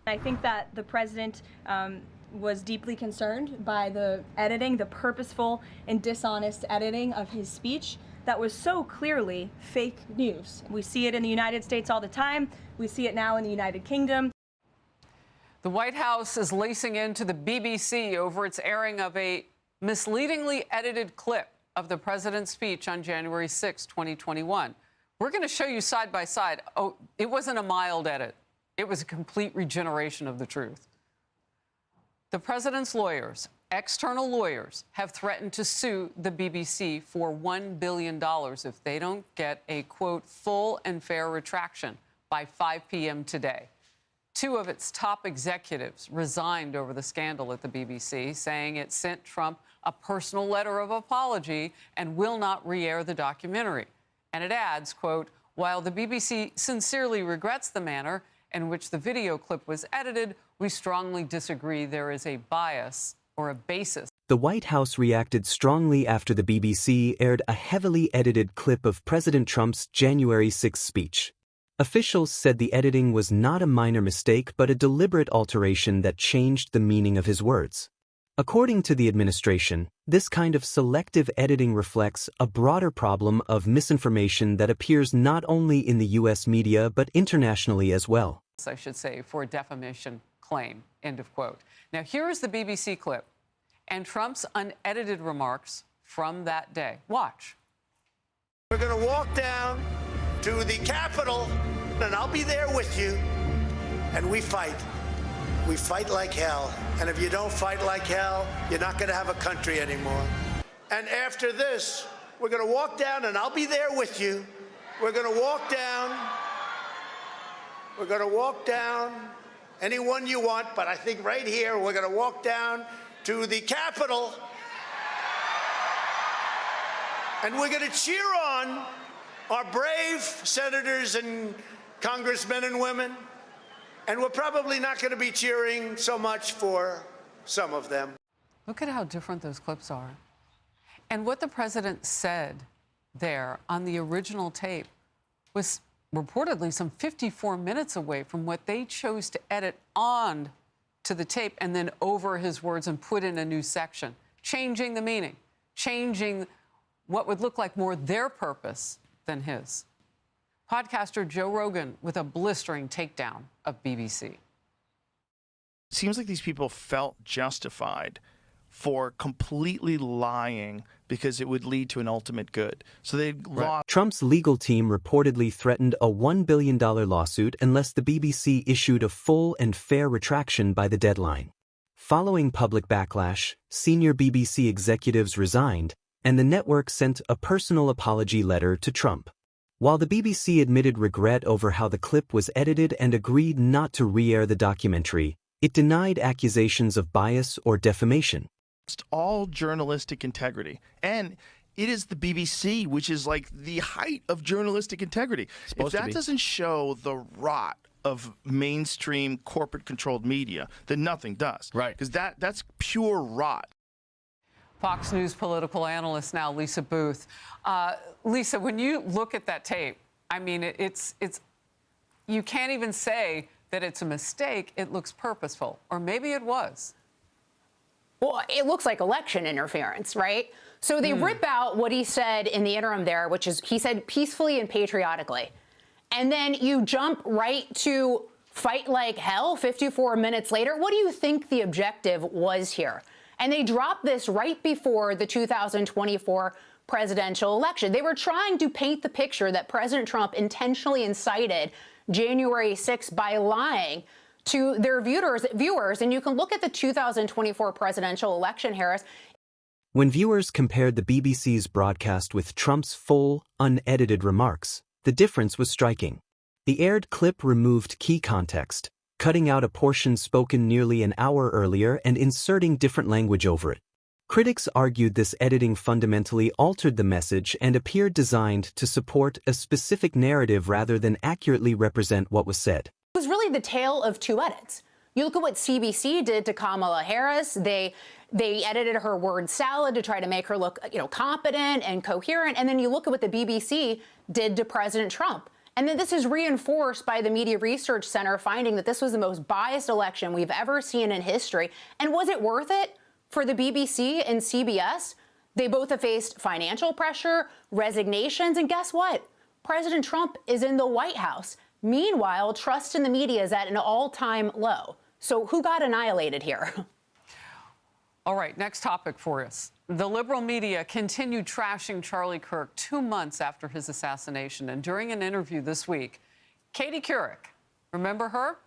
I think that the president was deeply concerned by the editing, the purposeful and dishonest editing of his speech that was so clearly fake news. We see it in the United States all the time. We see it now in the United Kingdom. The White House is lacing into the BBC over its airing of a misleadingly edited clip of the president's speech on January 6, 2021. We're going to show you side by side. Oh, it wasn't a mild edit. It was a complete regeneration of the truth. The president's lawyers, external lawyers, have threatened to sue the BBC for $1 billion if they don't get a, quote, full and fair retraction by 5 p.m. today. 2 of its top executives resigned over the scandal at the BBC, saying it sent Trump a personal letter of apology and will not re-air the documentary. And it adds, quote, while the BBC sincerely regrets the manner in which the video clip was edited, we strongly disagree there is a bias or a basis. The White House reacted strongly after the BBC aired a heavily edited clip of President Trump's January 6 speech. Officials said the editing was not a minor mistake but a deliberate alteration that changed the meaning of his words. According to the administration, this kind of selective editing reflects a broader problem of misinformation that appears not only in the U.S. media but internationally as well. I should say, for a defamation claim, end of quote. Now, here is the BBC clip and Trump's unedited remarks from that day. Watch. We're going to walk down to the Capitol, and I'll be there with you, and we fight. We fight like hell, and if you don't fight like hell, you're not going to have a country anymore. And after this, we're going to walk down, and I'll be there with you. We're going to walk down. We're going to walk down anyone you want, but I think right here, we're going to walk down to the Capitol, and we're going to cheer on our brave senators and congressmen and women, and we're probably not going to be cheering so much for some of them. Look at how different those clips are. And what the president said there on the original tape was reportedly some 54 minutes away from what they chose to edit on to the tape and then over his words and put in a new section, changing the meaning, changing what would look like more their purpose than his. Podcaster Joe Rogan with a blistering takedown of BBC. It seems like these people felt justified for completely lying because it would lead to an ultimate good. So they lost. Trump's legal team reportedly threatened a $1 billion lawsuit unless the BBC issued a full and fair retraction by the deadline. Following public backlash, senior BBC executives resigned, and the network sent a personal apology letter to Trump. While the BBC admitted regret over how the clip was edited and agreed not to re-air the documentary, it denied accusations of bias or defamation. All journalistic integrity. And it is the BBC, which is like the height of journalistic integrity. If that doesn't show the rot of mainstream corporate-controlled media, then nothing does. Right. Because that's pure rot. Fox News political analyst now, Lisa Booth. Lisa, when you look at that tape, I mean, it's you can't even say that it's a mistake. It looks purposeful, or maybe it was. Well, it looks like election interference, right? So they rip out what he said in the interim there, which is he said peacefully and patriotically. And then you jump right to fight like hell 54 minutes later. What do you think the objective was here? And they dropped this right before the 2024 presidential election. They were trying to paint the picture that President Trump intentionally incited January 6th by lying to their viewers. And you can look at the 2024 presidential election, Harris. When viewers compared the BBC's broadcast with Trump's full, unedited remarks, the difference was striking. The aired clip removed key context, cutting out a portion spoken nearly an hour earlier and inserting different language over it. Critics argued this editing fundamentally altered the message and appeared designed to support a specific narrative rather than accurately represent what was said. It was really the tale of two edits. You look at what CBC did to Kamala Harris. They edited her word salad to try to make her look, competent and coherent. And then you look at what the BBC did to President Trump. And then this is reinforced by the Media Research Center finding that this was the most biased election we've ever seen in history. And was it worth it for the BBC and CBS? They both have faced financial pressure, resignations, and guess what? President Trump is in the White House. Meanwhile, trust in the media is at an all-time low. So who got annihilated here? All right, next topic for us. The liberal media continued trashing Charlie Kirk 2 months after his assassination. And during an interview this week, Katie Couric, remember her?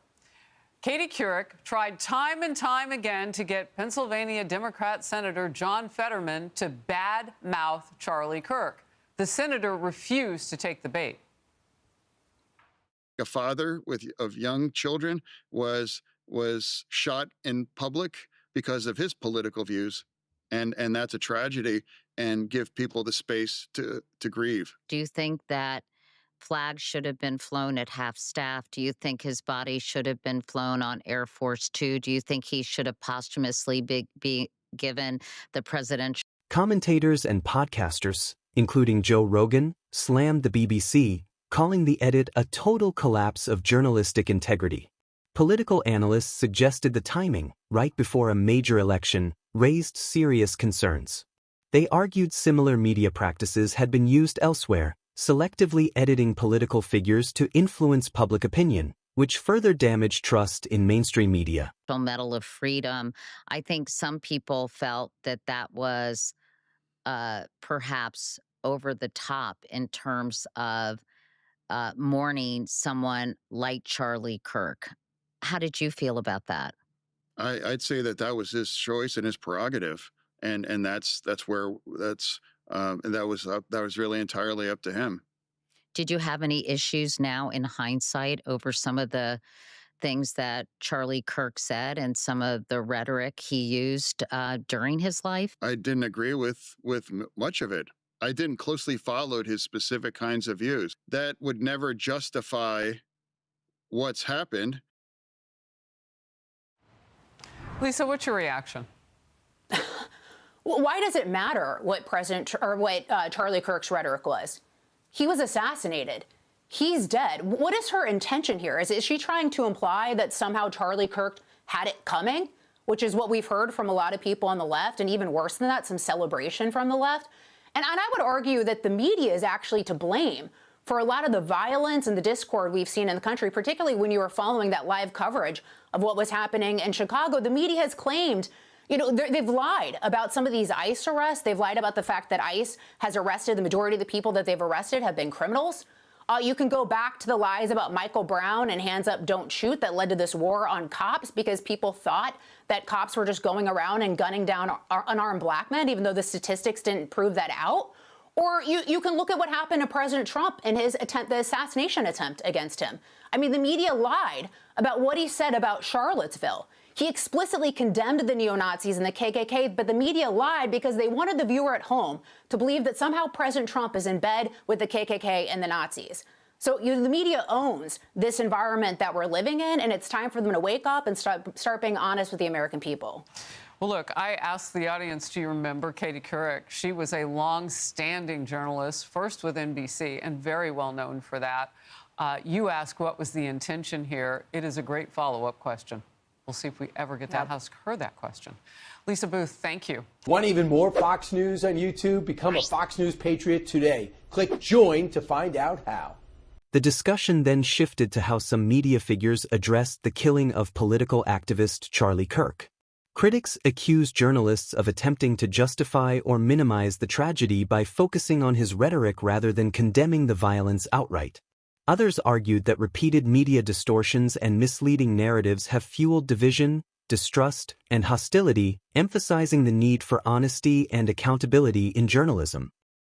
Katie Couric tried time and time again to get Pennsylvania Democrat Senator John Fetterman to badmouth Charlie Kirk. The senator refused to take the bait. A father of young children was shot in public because of his political views, and that's a tragedy, and give people the space to grieve. Do you think that flags should have been flown at half staff? Do you think his body should have been flown on Air Force Two? Do you think he should have posthumously be given the presidential? Commentators and podcasters, including Joe Rogan, slammed the BBC, calling the edit a total collapse of journalistic integrity. Political analysts suggested the timing, right before a major election, raised serious concerns. They argued similar media practices had been used elsewhere, selectively editing political figures to influence public opinion, which further damaged trust in mainstream media. Medal of Freedom. I think some people felt that that was perhaps over the top in terms of mourning someone like Charlie Kirk. How did you feel about that? I'd say that was his choice and his prerogative, and that was really entirely up to him. Did you have any issues now in hindsight over some of the things that Charlie Kirk said and some of the rhetoric he used during his life? I didn't agree with much of it. I didn't closely follow his specific kinds of views. That would never justify what's happened. Lisa, what's your reaction? Well, why does it matter what Charlie Kirk's rhetoric was? He was assassinated. He's dead. What is her intention here? Is she trying to imply that somehow Charlie Kirk had it coming, which is what we've heard from a lot of people on the left, and even worse than that, some celebration from the left? And I would argue that the media is actually to blame for a lot of the violence and the discord we've seen in the country, particularly when you were following that live coverage of what was happening in Chicago. The media has claimed, they've lied about some of these ICE arrests. They've lied about the fact that ICE has arrested the majority of the people that they've arrested have been criminals. You can go back to the lies about Michael Brown and hands up, don't shoot that led to this war on cops because people thought that cops were just going around and gunning down unarmed black men, even though the statistics didn't prove that out. Or you can look at what happened to President Trump in his the assassination attempt against him. I mean, the media lied about what he said about Charlottesville. He explicitly condemned the neo-Nazis and the KKK, but the media lied because they wanted the viewer at home to believe that somehow President Trump is in bed with the KKK and the Nazis. So the media owns this environment that we're living in, and it's time for them to wake up and start being honest with the American people. Well, look, I asked the audience, do you remember Katie Couric? She was a long-standing journalist, first with NBC, and very well known for that. You ask what was the intention here. It is a great follow-up question. We'll see if we ever get to ask her that question. Lisa Booth, thank you. Want even more Fox News on YouTube? Become a Fox News Patriot today. Click join to find out how. The discussion then shifted to how some media figures addressed the killing of political activist Charlie Kirk. Critics accused journalists of attempting to justify or minimize the tragedy by focusing on his rhetoric rather than condemning the violence outright. Others argued that repeated media distortions and misleading narratives have fueled division, distrust, and hostility, emphasizing the need for honesty and accountability in journalism.